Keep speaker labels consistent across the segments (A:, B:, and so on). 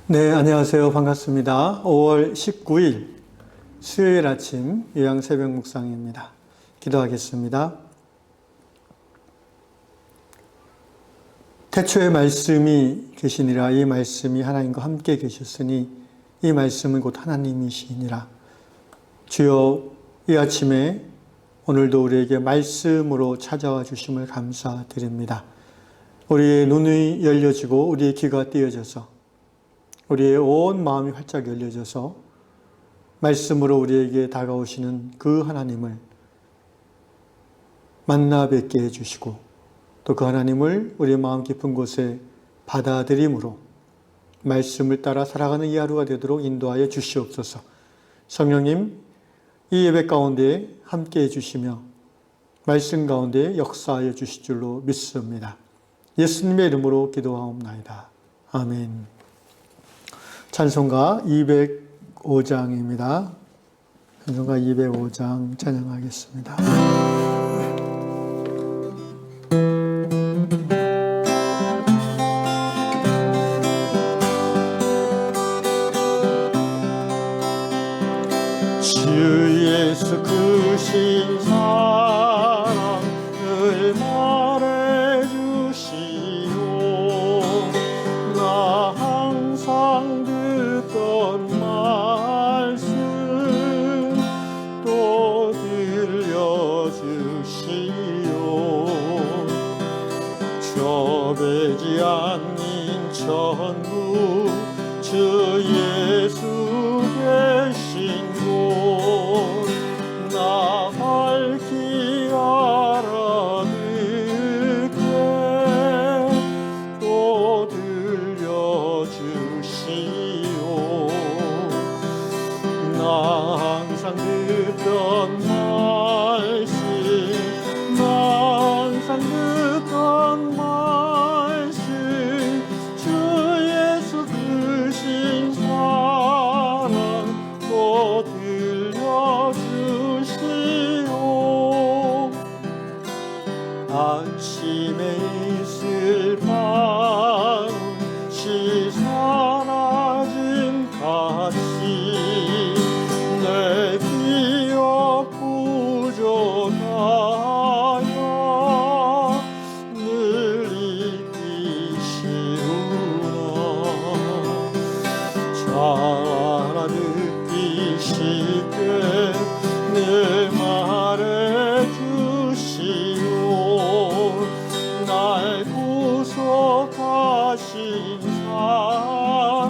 A: 네, 안녕하세요. 반갑습니다. 5월 19일 수요일 아침 요양 새벽 묵상입니다. 기도하겠습니다. 태초에 말씀이 계시니라. 이 말씀이 하나님과 함께 계셨으니 이 말씀은 곧 하나님이시니라. 주여, 이 아침에 오늘도 우리에게 말씀으로 찾아와 주심을 감사드립니다. 우리의 눈이 열려지고 우리의 귀가 띄어져서 우리의 온 마음이 활짝 열려져서 말씀으로 우리에게 다가오시는 그 하나님을 만나 뵙게 해주시고 또 그 하나님을 우리의 마음 깊은 곳에 받아들임으로 말씀을 따라 살아가는 이 하루가 되도록 인도하여 주시옵소서. 성령님, 이 예배 가운데 함께 해주시며 말씀 가운데 역사하여 주실 줄로 믿습니다. 예수님의 이름으로 기도하옵나이다. 아멘. 찬송가 205장입니다. 찬송가 205장 찬양하겠습니다. 주 예수 크신 사랑을 말해주시오. 나 항상 듣던 말씀 또 들려주시오. 좁지 않는 천국 주 예수 계신 곳 나 밝히 알아듣게 또 들려주시오. 나 항상 듣던 말씀 나 항상 듣던 말씀 주 예수 크신 사랑 또 들려주시오. 아침에 있을 밤 시 사라짐 같이 내 기억 부족하여 늘 잊기시우나. 잘 알아듣기 쉽게 늘 말해주시오. 날 구속하신 사랑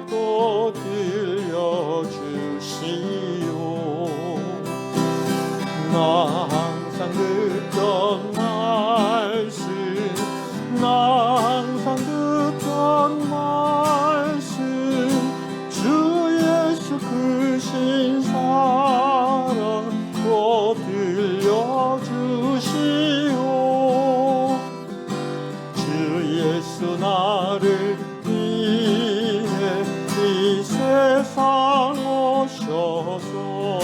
A: 또 들려주시오. 나 항상 듣던 말씀 나 항상 듣던 말씀 주 예수 크신 사랑 또 들려주시오. 주 예수 나를 위해 이 세상 오셔서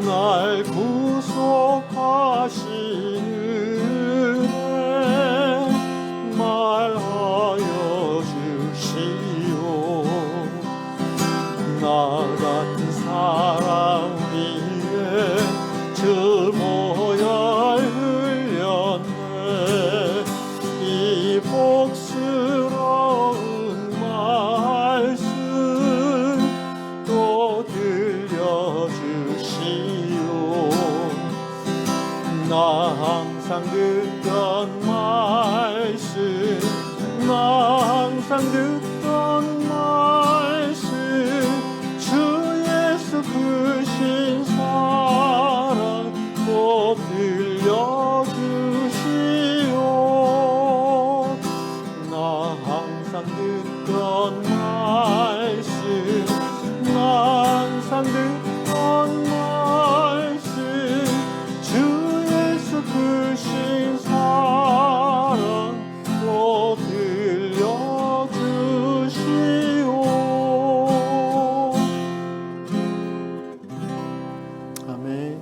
A: 날 구속하신 은혜 말하여 주시오. 나 같은 사람 위에 주 보혈 흘렸네. 이 복스러운 말씀 또 들려주시오. 나 항상 듣던 말씀 나 항상 듣던 말씀 주 예수 크신 사랑 또 들려주시오. 나 항상 듣던 말씀 나 항상 듣던 말씀 주 예수 크신 사랑 또 들려주시오. 아멘.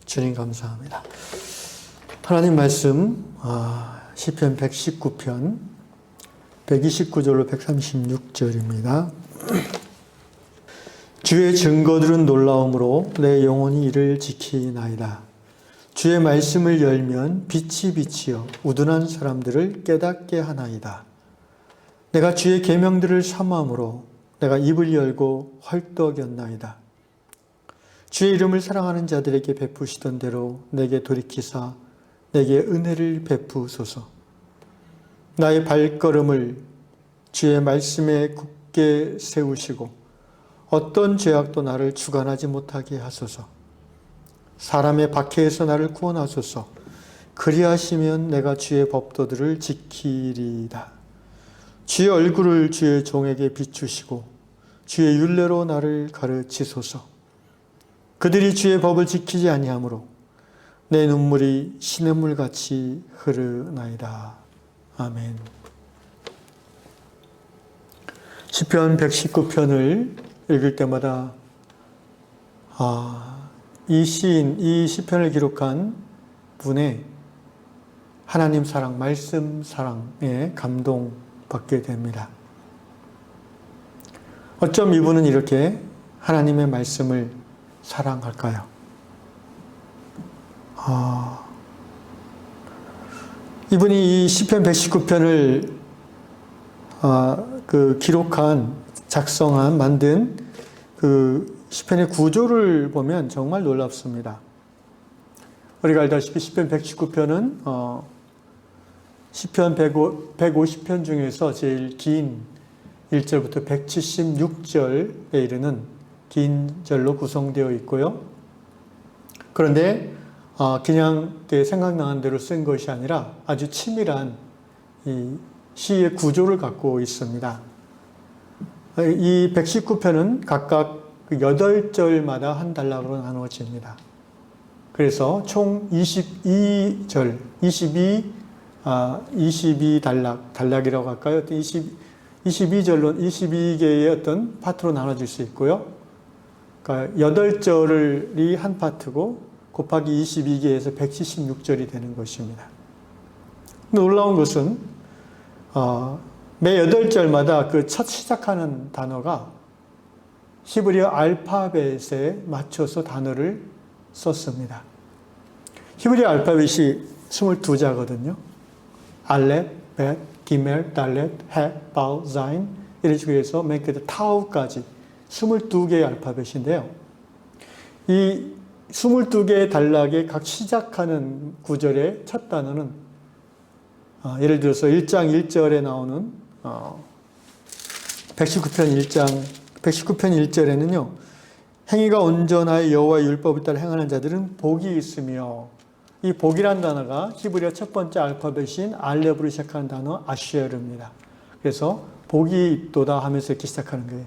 A: 주님 감사합니다. 하나님 말씀 시편 119편 129절로 136절입니다. 주의 증거들은 놀라움으로 내 영혼이 이를 지키나이다. 주의 말씀을 열면 빛이 비치어 우둔한 사람들을 깨닫게 하나이다. 내가 주의 계명들을 사모함으로 내가 입을 열고 헐떡였나이다. 주의 이름을 사랑하는 자들에게 베푸시던 대로 내게 돌이키사 내게 은혜를 베푸소서. 나의 발걸음을 주의 말씀에 굳게 세우시고 어떤 죄악도 나를 주관하지 못하게 하소서. 사람의 박해에서 나를 구원하소서. 그리하시면 내가 주의 법도들을 지키리이다. 주의 얼굴을 주의 종에게 비추시고 주의 율례로 나를 가르치소서. 그들이 주의 법을 지키지 아니하므로 내 눈물이 시냇물같이 흐르나이다. 아멘. 시편 119편을 읽을 때마다 이 시편을 기록한 분의 하나님 사랑, 말씀 사랑에 감동받게 됩니다. 어쩜 이분은 이렇게 하나님의 말씀을 사랑할까요? 이분이 이 시편 119편을 기록한, 작성한, 만든 그 시편의 구조를 보면 정말 놀랍습니다. 우리가 알다시피 시편 119편은 시편 150편 중에서 제일 긴 1절부터 176절에 이르는 긴 절로 구성되어 있고요. 그런데 그냥 생각나는 대로 쓴 것이 아니라 아주 치밀한 이 시의 구조를 갖고 있습니다. 이 119편은 각각 8절마다 한 단락으로 나누어집니다. 그래서 총 22절, 22단락이라고 할까요? 22절로 22개의 어떤 파트로 나눠질 수 있고요. 그러니까 8절이 한 파트고 곱하기 22개에서 176절이 되는 것입니다. 놀라운 것은 매 8절마다 그 첫 시작하는 단어가 히브리어 알파벳에 맞춰서 단어를 썼습니다. 히브리어 알파벳이 22자거든요. 알렙, 벳, 기멜, 달렛, 헷, 바우, 자인 이런 식으로 해서 맨 끝에 타우까지 22개의 알파벳인데요. 이 22개의 단락의 각 시작하는 구절의 첫 단어는 예를 들어서 1장 1절에 나오는 119편 1절에는요. 행위가 온전하여 여호와의 율법을 따라 행하는 자들은 복이 있으며, 이 복이란 단어가 히브리어 첫 번째 알파벳인 알렙으로 시작하는 단어 아쉐르입니다. 그래서 복이 있도다 하면서 이렇게 시작하는 거예요.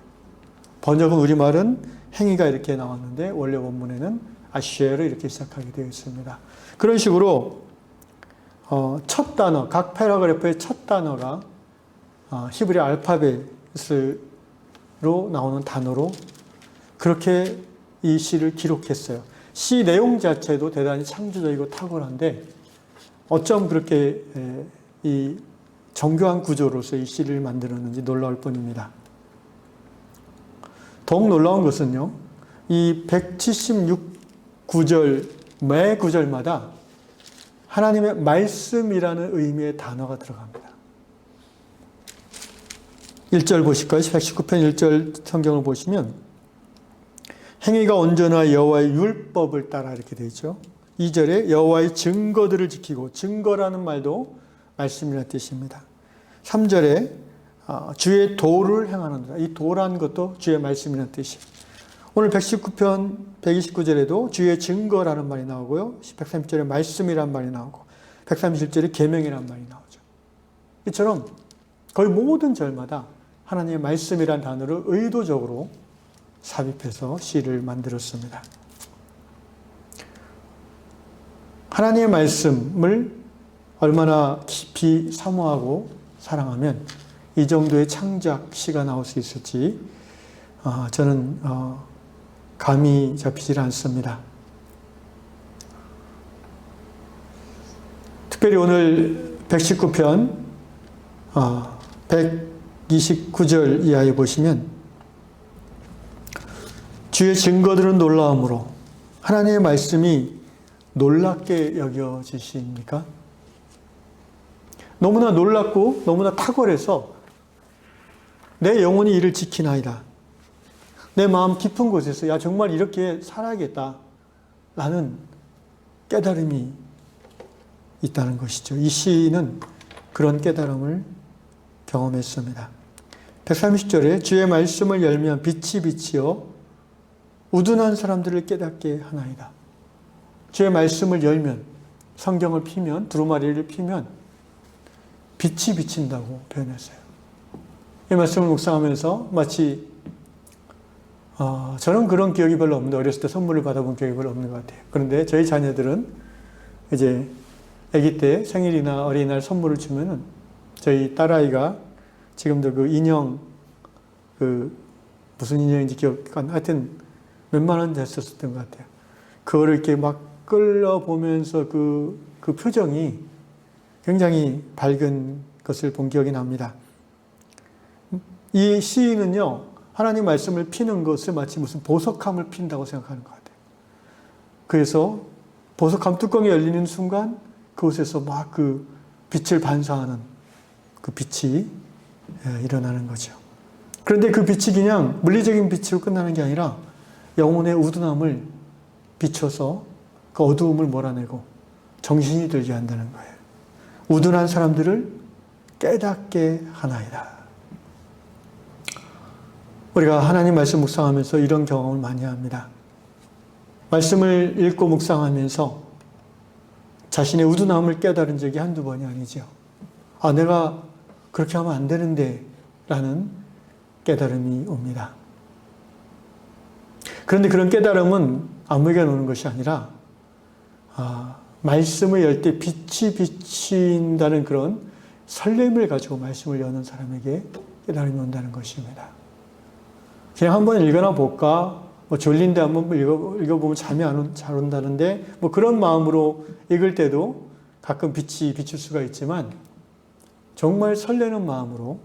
A: 번역은 우리말은 행위가 이렇게 나왔는데 원래 원문에는 아쉐르 이렇게 시작하게 되어 있습니다. 그런 식으로 첫 단어, 각 패러그래프의 첫 단어가 히브리 알파벳으로 나오는 단어로 그렇게 이 시를 기록했어요. 시 내용 자체도 대단히 창조적이고 탁월한데 어쩜 그렇게 이 정교한 구조로서 이 시를 만들었는지 놀라울 뿐입니다. 더욱 놀라운 것은요, 이 176구절 매 구절마다 하나님의 말씀이라는 의미의 단어가 들어갑니다. 1절 보실까요? 119편 1절 성경을 보시면 행위가 온전하여 여호와의 율법을 따라 이렇게 되어 있죠. 2절에 여호와의 증거들을 지키고, 증거라는 말도 말씀이라는 뜻입니다. 3절에 주의 도를 행하는다. 이 도라는 것도 주의 말씀이라는 뜻이에요. 오늘 119편 129절에도 주의 증거라는 말이 나오고요. 130절에 말씀이라는 말이 나오고 137절에 계명이라는 말이 나오죠. 이처럼 거의 모든 절마다 하나님의 말씀이라는 단어를 의도적으로 삽입해서 시를 만들었습니다. 하나님의 말씀을 얼마나 깊이 사모하고 사랑하면 이 정도의 창작 시가 나올 수 있을지 저는 감이 잡히질 않습니다. 특별히 오늘 119편 129절 이하에 보시면 주의 증거들은 놀라움으로 하나님의 말씀이 놀랍게 여겨지십니까? 너무나 놀랍고 너무나 탁월해서 내 영혼이 이를 지키나이다. 내 마음 깊은 곳에서 야 정말 이렇게 살아야겠다 라는 깨달음이 있다는 것이죠. 이 시인은 그런 깨달음을 경험했습니다. 130절에 주의 말씀을 열면 빛이 빛이요 우둔한 사람들을 깨닫게 하나이다. 주의 말씀을 열면 성경을 피면 두루마리를 피면 빛이 비친다고 표현했어요. 이 말씀을 묵상하면서 마치 저는 그런 기억이 별로 없는데 어렸을 때 선물을 받아본 기억이 별로 없는 것 같아요. 그런데 저희 자녀들은 이제 아기 때 생일이나 어린이날 선물을 주면은 저희 딸아이가 지금도 그 인형 무슨 인형인지 기억 안 나. 하여튼 몇만 원 됐었던 것 같아요. 그거를 이렇게 막 끌어보면서 그 표정이 굉장히 밝은 것을 본 기억이 납니다. 이 시인은요, 하나님 말씀을 피는 것을 마치 무슨 보석함을 핀다고 생각하는 것 같아요. 그래서 보석함 뚜껑이 열리는 순간 그곳에서 막 그 빛을 반사하는 그 빛이 일어나는 거죠. 그런데 그 빛이 그냥 물리적인 빛으로 끝나는 게 아니라 영혼의 우둔함을 비춰서 그 어두움을 몰아내고 정신이 들게 한다는 거예요. 우둔한 사람들을 깨닫게 하나이다. 우리가 하나님 말씀 묵상하면서 이런 경험을 많이 합니다. 말씀을 읽고 묵상하면서 자신의 우둔함을 깨달은 적이 한두 번이 아니죠. 내가 그렇게 하면 안 되는데 라는 깨달음이 옵니다. 그런데 그런 깨달음은 아무에게나 오는 것이 아니라 말씀을 열 때 빛이 비친다는 그런 설렘을 가지고 말씀을 여는 사람에게 깨달음이 온다는 것입니다. 그냥 한번 읽어나 볼까? 졸린데 한번 읽어보면 잠이 잘 온다는데 그런 마음으로 읽을 때도 가끔 빛이 비칠 수가 있지만 정말 설레는 마음으로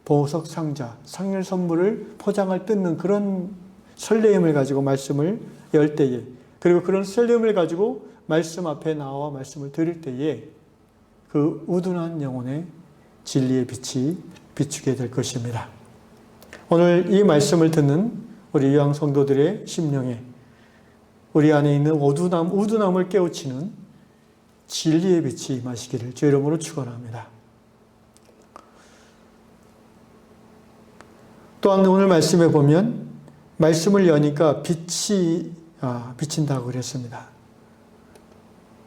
A: 보석 상자, 생일 선물을 포장을 뜯는 그런 설레임을 가지고 말씀을 열 때에 그리고 그런 설렘을 가지고 말씀 앞에 나와 말씀을 드릴 때에 그 우둔한 영혼의 진리의 빛이 비추게 될 것입니다. 오늘 이 말씀을 듣는 우리 유양 성도들의 심령에 우리 안에 있는 우둔함을 깨우치는 진리의 빛이 임하시기를 주의 이름으로 축원합니다. 또한 오늘 말씀에 보면 말씀을 여니까 빛이 비친다고 그랬습니다.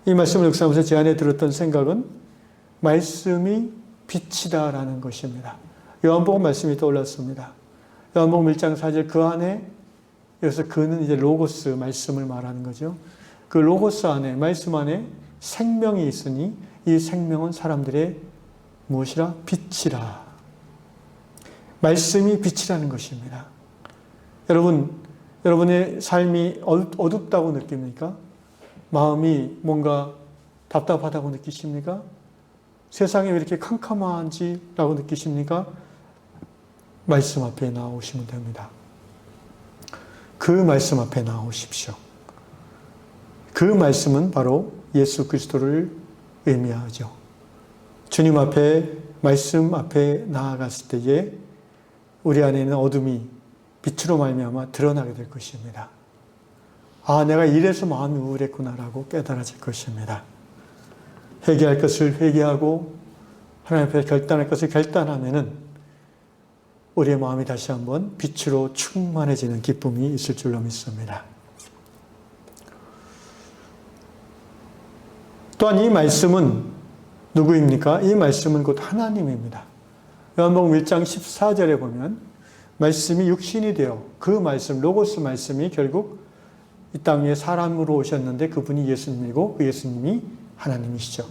A: 이 말씀을 묵상하면서 제 안에 들었던 생각은 말씀이 빛이다라는 것입니다. 요한복음 말씀이 떠올랐습니다. 요한복음 1장 4절 그 안에 여기서 그는 이제 로고스 말씀을 말하는 거죠. 그 로고스 안에 말씀 안에 생명이 있으니 이 생명은 사람들의 무엇이라? 빛이라. 말씀이 빛이라는 것입니다. 여러분의 삶이 어둡다고 느낍니까? 마음이 뭔가 답답하다고 느끼십니까? 세상이 왜 이렇게 캄캄한지라고 느끼십니까? 말씀 앞에 나오시면 됩니다. 그 말씀 앞에 나오십시오. 그 말씀은 바로 예수 그리스도를 의미하죠. 주님 앞에 말씀 앞에 나아갔을 때에 우리 안에 있는 어둠이 빛으로 말미암아 드러나게 될 것입니다. 내가 이래서 마음이 우울했구나라고 깨달아질 것입니다. 회개할 것을 회개하고 하나님 앞에 결단할 것을 결단하면은 우리의 마음이 다시 한번 빛으로 충만해지는 기쁨이 있을 줄로 믿습니다. 또한 이 말씀은 누구입니까? 이 말씀은 곧 하나님입니다. 요한복음 1장 14절에 보면 말씀이 육신이 되어 그 말씀, 로고스 말씀이 결국 이 땅에 사람으로 오셨는데 그분이 예수님이고 그 예수님이 하나님이시죠.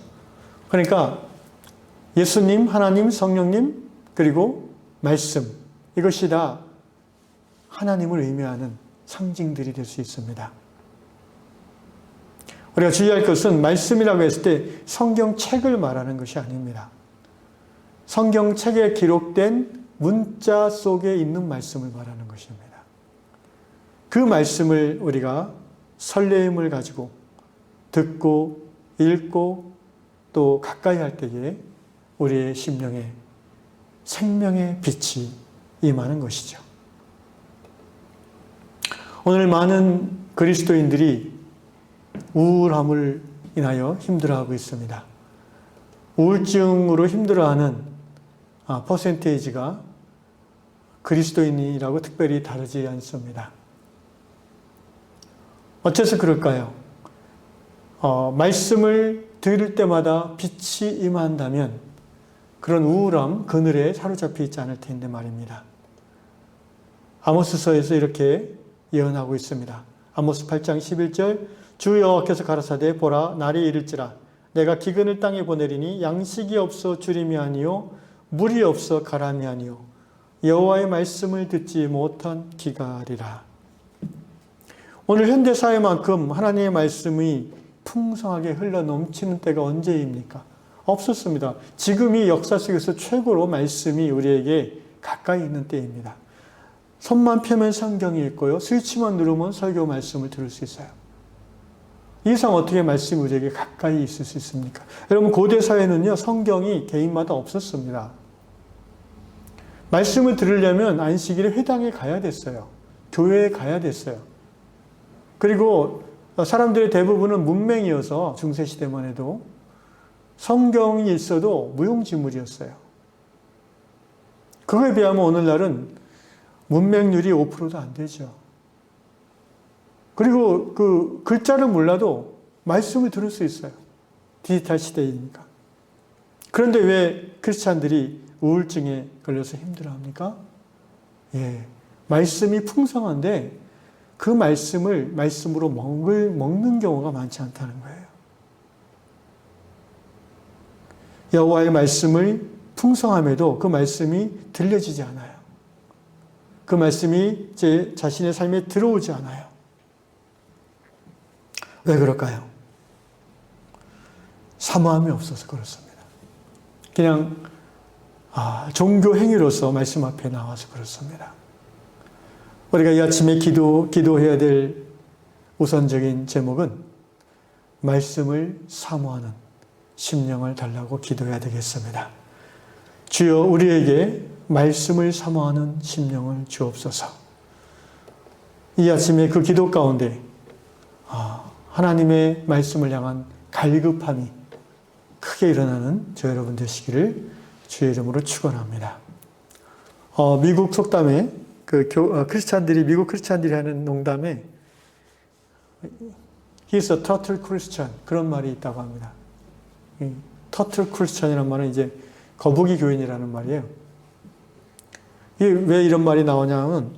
A: 그러니까 예수님, 하나님, 성령님 그리고 말씀 이것이 다 하나님을 의미하는 상징들이 될 수 있습니다. 우리가 주의할 것은 말씀이라고 했을 때 성경책을 말하는 것이 아닙니다. 성경책에 기록된 문자 속에 있는 말씀을 말하는 것입니다. 그 말씀을 우리가 설레임을 가지고 듣고 읽고 또 가까이 할 때에 우리의 심령에 생명의 빛이 임하는 것이죠. 오늘 많은 그리스도인들이 우울함을 인하여 힘들어하고 있습니다. 우울증으로 힘들어하는 퍼센테이지가 그리스도인이라고 특별히 다르지 않습니다. 어째서 그럴까요? 말씀을 들을 때마다 빛이 임한다면 그런 우울함, 그늘에 사로잡혀 있지 않을 텐데 말입니다. 아모스서에서 이렇게 예언하고 있습니다. 아모스 8장 11절 주 여호와께서 가라사대 보라 날이 이를지라 내가 기근을 땅에 보내리니 양식이 없어 주림이 아니요 물이 없어 가람이 아니요 여호와의 말씀을 듣지 못한 기갈이라. 오늘 현대사회만큼 하나님의 말씀이 풍성하게 흘러 넘치는 때가 언제입니까? 없었습니다. 지금이 역사 속에서 최고로 말씀이 우리에게 가까이 있는 때입니다. 손만 펴면 성경이 있고요. 스위치만 누르면 설교 말씀을 들을 수 있어요. 이 이상 어떻게 말씀이 우리에게 가까이 있을 수 있습니까? 여러분 고대 사회는요. 성경이 개인마다 없었습니다. 말씀을 들으려면 안식일에 회당에 가야 됐어요. 교회에 가야 됐어요. 그리고 사람들의 대부분은 문맹이어서 중세시대만 해도 성경이 있어도 무용지물이었어요. 그거에 비하면 오늘날은 문맹률이 5%도 안 되죠. 그리고 그 글자를 몰라도 말씀을 들을 수 있어요. 디지털 시대이니까. 그런데 왜 크리스찬들이 우울증에 걸려서 힘들어합니까? 말씀이 풍성한데 그 말씀을 말씀으로 먹는 경우가 많지 않다는 거예요. 여호와의 말씀을 풍성함에도 그 말씀이 들려지지 않아요. 그 말씀이 제 자신의 삶에 들어오지 않아요. 왜 그럴까요? 사모함이 없어서 그렇습니다. 그냥 종교 행위로서 말씀 앞에 나와서 그렇습니다. 우리가 이 아침에 기도해야 될 우선적인 제목은 말씀을 사모하는 심령을 달라고 기도해야 되겠습니다. 주여 우리에게 말씀을 사모하는 심령을 주옵소서. 이 아침에 그 기도 가운데 하나님의 말씀을 향한 갈급함이 크게 일어나는 저 여러분 되시기를 주의 이름으로 축원합니다. 미국 속담에 미국 크리스찬들이 하는 농담에 He's a turtle Christian 그런 말이 있다고 합니다. 터틀 크리스찬이라는 말은 이제 거북이 교인이라는 말이에요. 왜 이런 말이 나오냐면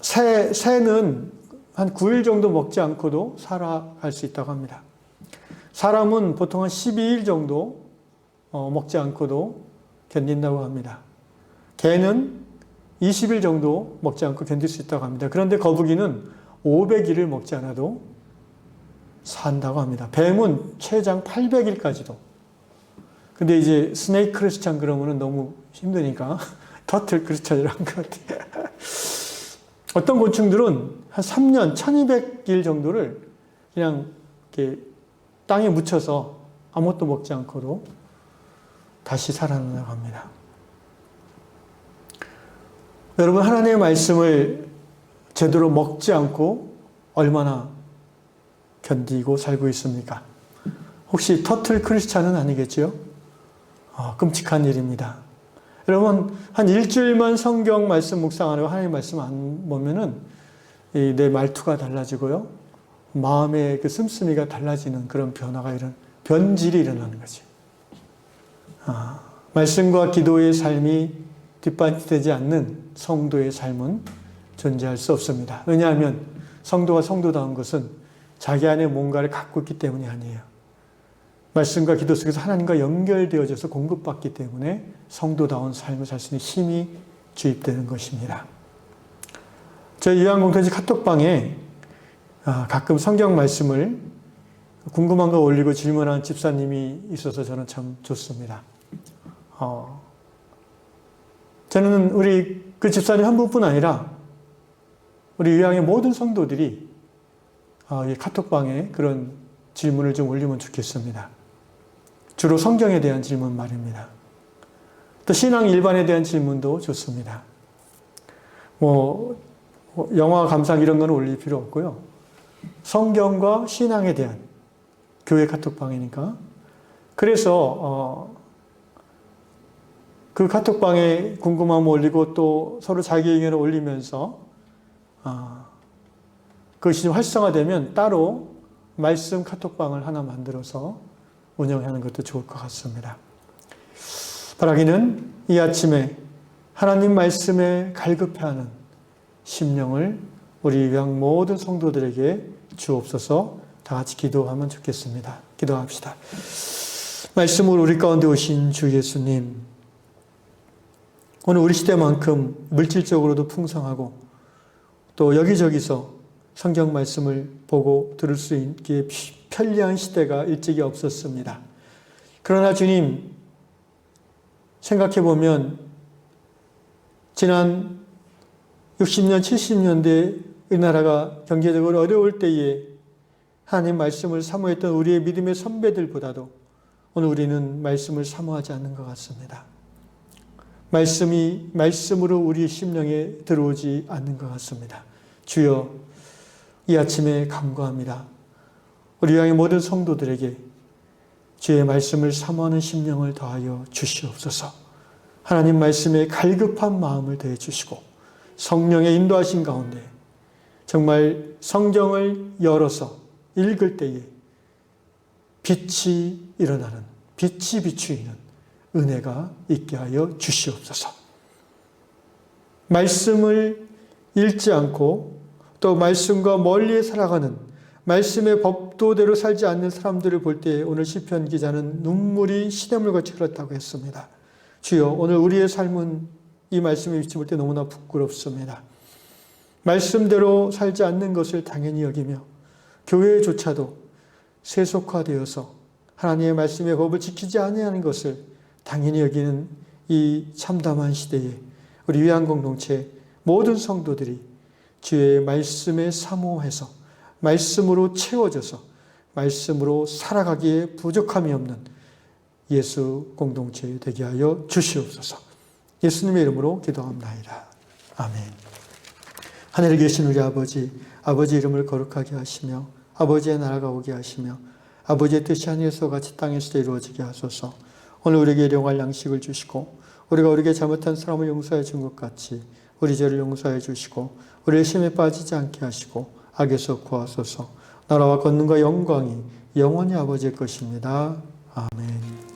A: 새는 한 9일 정도 먹지 않고도 살아갈 수 있다고 합니다. 사람은 보통 한 12일 정도 먹지 않고도 견딘다고 합니다. 개는 20일 정도 먹지 않고 견딜 수 있다고 합니다. 그런데 거북이는 500일을 먹지 않아도 산다고 합니다. 뱀은 최장 800일까지도. 근데 이제 스네이크 크리스찬 그러면은 너무 힘드니까 터틀 크리스찬이라는 것 같아요. 어떤 곤충들은 한 3년, 1200일 정도를 그냥 이렇게 땅에 묻혀서 아무것도 먹지 않고도 다시 살아난다고 합니다. 여러분, 하나님의 말씀을 제대로 먹지 않고 얼마나 견디고 살고 있습니까? 혹시 터틀 크리스찬은 아니겠지요? 끔찍한 일입니다. 여러분, 한 일주일만 성경 말씀 묵상 안 하고 하나님 말씀 안 보면은 내 말투가 달라지고요. 마음의 그 씀씀이가 달라지는 그런 변질이 일어나는 거죠. 말씀과 기도의 삶이 뒷받침되지 않는 성도의 삶은 존재할 수 없습니다. 왜냐하면 성도가 성도다운 것은 자기 안에 뭔가를 갖고 있기 때문이 아니에요. 말씀과 기도 속에서 하나님과 연결되어져서 공급받기 때문에 성도다운 삶을 살 수 있는 힘이 주입되는 것입니다. 저희 요한공동체 카톡방에 가끔 성경 말씀을 궁금한 거 올리고 질문한 집사님이 있어서 저는 참 좋습니다. 저는 우리 그 집사님 한 분뿐 아니라 우리 의향의 모든 성도들이 이 카톡방에 그런 질문을 좀 올리면 좋겠습니다. 주로 성경에 대한 질문 말입니다. 또 신앙 일반에 대한 질문도 좋습니다. 영화 감상 이런 건 올릴 필요 없고요. 성경과 신앙에 대한 교회 카톡방이니까. 그래서 그 카톡방에 궁금함 올리고 또 서로 자기 의견을 올리면서 그것이 좀 활성화되면 따로 말씀 카톡방을 하나 만들어서 운영하는 것도 좋을 것 같습니다. 바라기는 이 아침에 하나님 말씀에 갈급해하는 심령을 우리 위한 모든 성도들에게 주옵소서. 다 같이 기도하면 좋겠습니다. 기도합시다. 말씀으로 우리 가운데 오신 주 예수님, 오늘 우리 시대만큼 물질적으로도 풍성하고 또 여기저기서 성경 말씀을 보고 들을 수 있기에 편리한 시대가 일찍이 없었습니다. 그러나 주님, 생각해보면 지난 60년, 70년대 우리나라가 경제적으로 어려울 때에 하나님 말씀을 사모했던 우리의 믿음의 선배들보다도 오늘 우리는 말씀을 사모하지 않는 것 같습니다. 말씀으로 우리 심령에 들어오지 않는 것 같습니다. 주여, 이 아침에 간구합니다. 우리 향의 모든 성도들에게 주의 말씀을 사모하는 심령을 더하여 주시옵소서. 하나님 말씀에 갈급한 마음을 더해 주시고 성령의 인도하신 가운데 정말 성경을 열어서 읽을 때에 빛이 일어나는, 빛이 비추이는 은혜가 있게 하여 주시옵소서. 말씀을 읽지 않고 또 말씀과 멀리 살아가는, 말씀의 법도대로 살지 않는 사람들을 볼 때 오늘 시편 기자는 눈물이 시냇물같이 흘렀다고 했습니다. 주여, 오늘 우리의 삶은 이 말씀에 비춰볼 때 너무나 부끄럽습니다. 말씀대로 살지 않는 것을 당연히 여기며 교회조차도 세속화되어서 하나님의 말씀의 법을 지키지 아니하는 것을 당연히 여기는 이 참담한 시대에 우리 위안공동체 모든 성도들이 주의 말씀에 사모해서 말씀으로 채워져서 말씀으로 살아가기에 부족함이 없는 예수 공동체 되게 하여 주시옵소서. 예수님의 이름으로 기도합나이다. 아멘. 하늘에 계신 우리 아버지, 아버지 이름을 거룩하게 하시며 아버지의 나라가 오게 하시며 아버지의 뜻이 하늘에서 같이 땅에서도 이루어지게 하소서. 오늘 우리에게 일용할 양식을 주시고 우리가 우리에게 잘못한 사람을 용서해 준 것 같이 우리 죄를 용서해 주시고 우리의 시험에 빠지지 않게 하시고 악에서 구하소서. 나라와 권능과 영광이 영원히 아버지의 것입니다. 아멘.